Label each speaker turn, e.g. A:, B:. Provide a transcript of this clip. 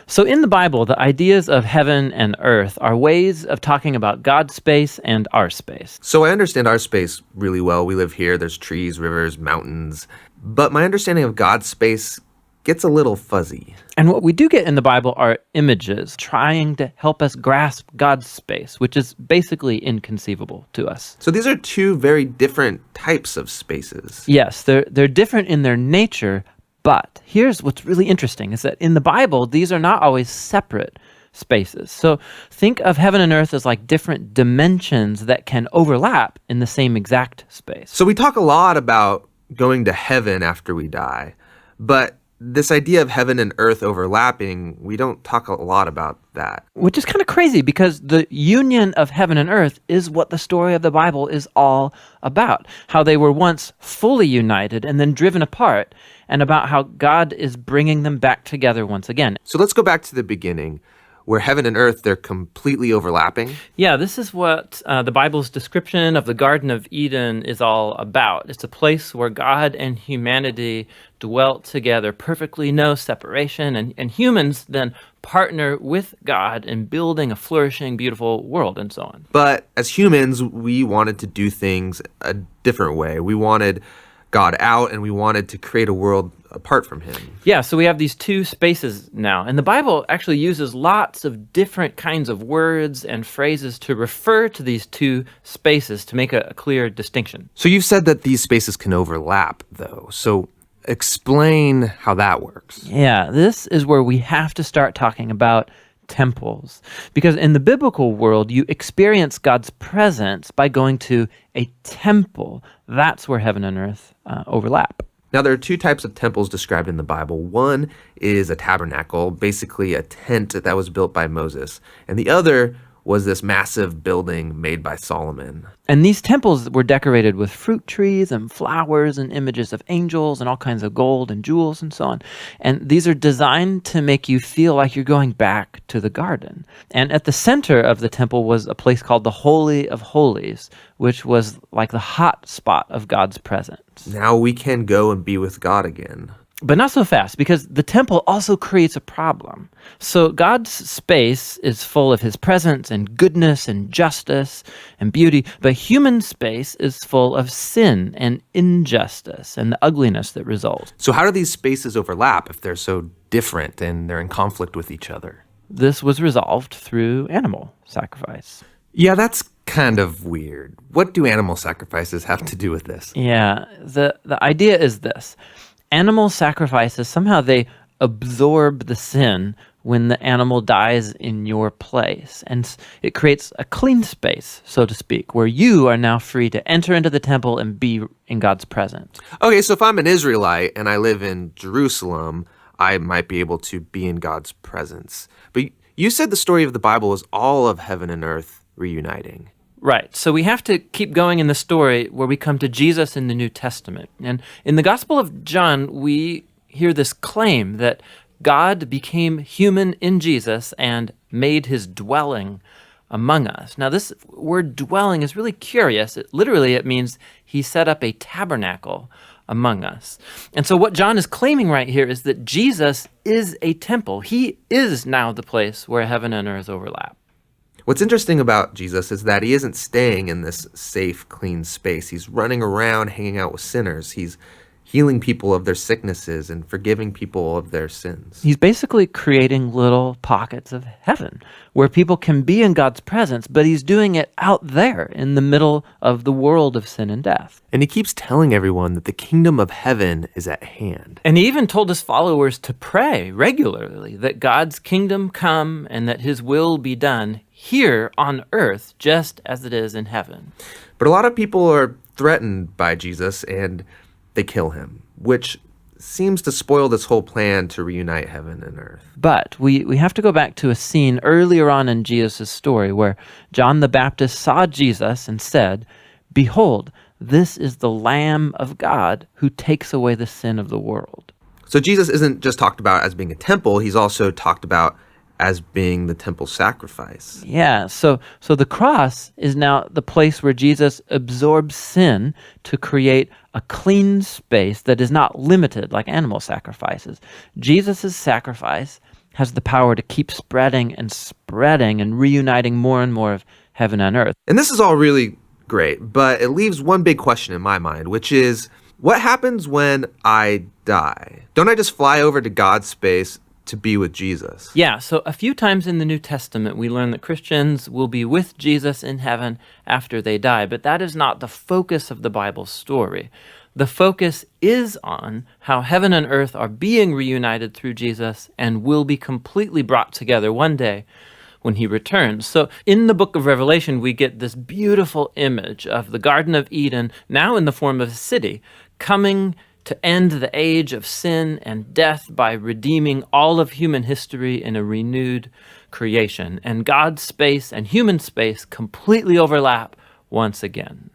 A: So in the Bible, the ideas of heaven and earth are ways of talking about God's space and our space.
B: So I understand our space really well. We live here. There's trees, rivers, mountains. But my understanding of God's space gets a little fuzzy.
A: And what we do get in the Bible are images trying to help us grasp God's space, which is basically inconceivable to us.
B: So these are two very different types of spaces.
A: Yes, they're different in their nature, but here's what's really interesting is that in the Bible, these are not always separate spaces. So think of heaven and earth as like different dimensions that can overlap in the same exact space.
B: So we talk a lot about going to heaven after we die, but this idea of heaven and earth overlapping, we don't talk a lot about that.
A: Which is kind of crazy because the union of heaven and earth is what the story of the Bible is all about. How they were once fully united and then driven apart, and about how God is bringing them back together once again.
B: So let's go back to the beginning, where heaven and earth, they're completely overlapping.
A: Yeah, this is what the Bible's description of the Garden of Eden is all about. It's a place where God and humanity dwelt together, perfectly no separation, and humans then partner with God in building a flourishing, beautiful world and so on.
B: But as humans, we wanted to do things a different way. We wanted God out, and we wanted to create a world apart from him.
A: Yeah, so we have these two spaces now. And the Bible actually uses lots of different kinds of words and phrases to refer to these two spaces to make a clear distinction.
B: So you've said that these spaces can overlap, though. So explain how that works.
A: Yeah, this is where we have to start talking about temples. Because in the biblical world, you experience God's presence by going to a temple. That's where heaven and earth overlap.
B: Now, there are two types of temples described in the Bible. One is a tabernacle, basically a tent that was built by Moses. And the other was this massive building made by Solomon.
A: And these temples were decorated with fruit trees and flowers and images of angels and all kinds of gold and jewels and so on. And these are designed to make you feel like you're going back to the garden. And at the center of the temple was a place called the Holy of Holies, which was like the hot spot of God's presence.
B: Now we can go and be with God again.
A: But not so fast, because the temple also creates a problem. So God's space is full of his presence and goodness and justice and beauty, but human space is full of sin and injustice and the ugliness that results.
B: So how do these spaces overlap if they're so different and they're in conflict with each other?
A: This was resolved through animal sacrifice.
B: Yeah, that's kind of weird. What do animal sacrifices have to do with this?
A: Yeah, the idea is this. Animal sacrifices, somehow they absorb the sin when the animal dies in your place. And it creates a clean space, so to speak, where you are now free to enter into the temple and be in God's presence.
B: Okay, so if I'm an Israelite and I live in Jerusalem, I might be able to be in God's presence. But you said the story of the Bible is all of heaven and earth reuniting.
A: Right. So we have to keep going in the story where we come to Jesus in the New Testament. And in the Gospel of John, we hear this claim that God became human in Jesus and made his dwelling among us. Now, this word dwelling is really curious. It means he set up a tabernacle among us. And so what John is claiming right here is that Jesus is a temple. He is now the place where heaven and earth overlap.
B: What's interesting about Jesus is that he isn't staying in this safe, clean space. He's running around hanging out with sinners. He's healing people of their sicknesses and forgiving people of their sins.
A: He's basically creating little pockets of heaven where people can be in God's presence, but he's doing it out there in the middle of the world of sin and death.
B: And he keeps telling everyone that the kingdom of heaven is at hand.
A: And he even told his followers to pray regularly that God's kingdom come and that his will be done here on earth just as it is in heaven.
B: But a lot of people are threatened by Jesus and they kill him, which seems to spoil this whole plan to reunite heaven and earth.
A: But we have to go back to a scene earlier on in Jesus' story where John the Baptist saw Jesus and said, "Behold, this is the Lamb of God who takes away the sin of the world."
B: So Jesus isn't just talked about as being a temple, he's also talked about as being the temple sacrifice.
A: Yeah, so the cross is now the place where Jesus absorbs sin to create a clean space that is not limited like animal sacrifices. Jesus' sacrifice has the power to keep spreading and reuniting more and more of heaven and earth.
B: And this is all really great, but it leaves one big question in my mind, which is, what happens when I die? Don't I just fly over to God's space to be with Jesus?
A: Yeah, so a few times in the New Testament, we learn that Christians will be with Jesus in heaven after they die, but that is not the focus of the Bible story. The focus is on how heaven and earth are being reunited through Jesus and will be completely brought together one day when he returns. So in the book of Revelation, we get this beautiful image of the Garden of Eden, now in the form of a city, coming to end the age of sin and death by redeeming all of human history in a renewed creation. And God's space and human space completely overlap once again.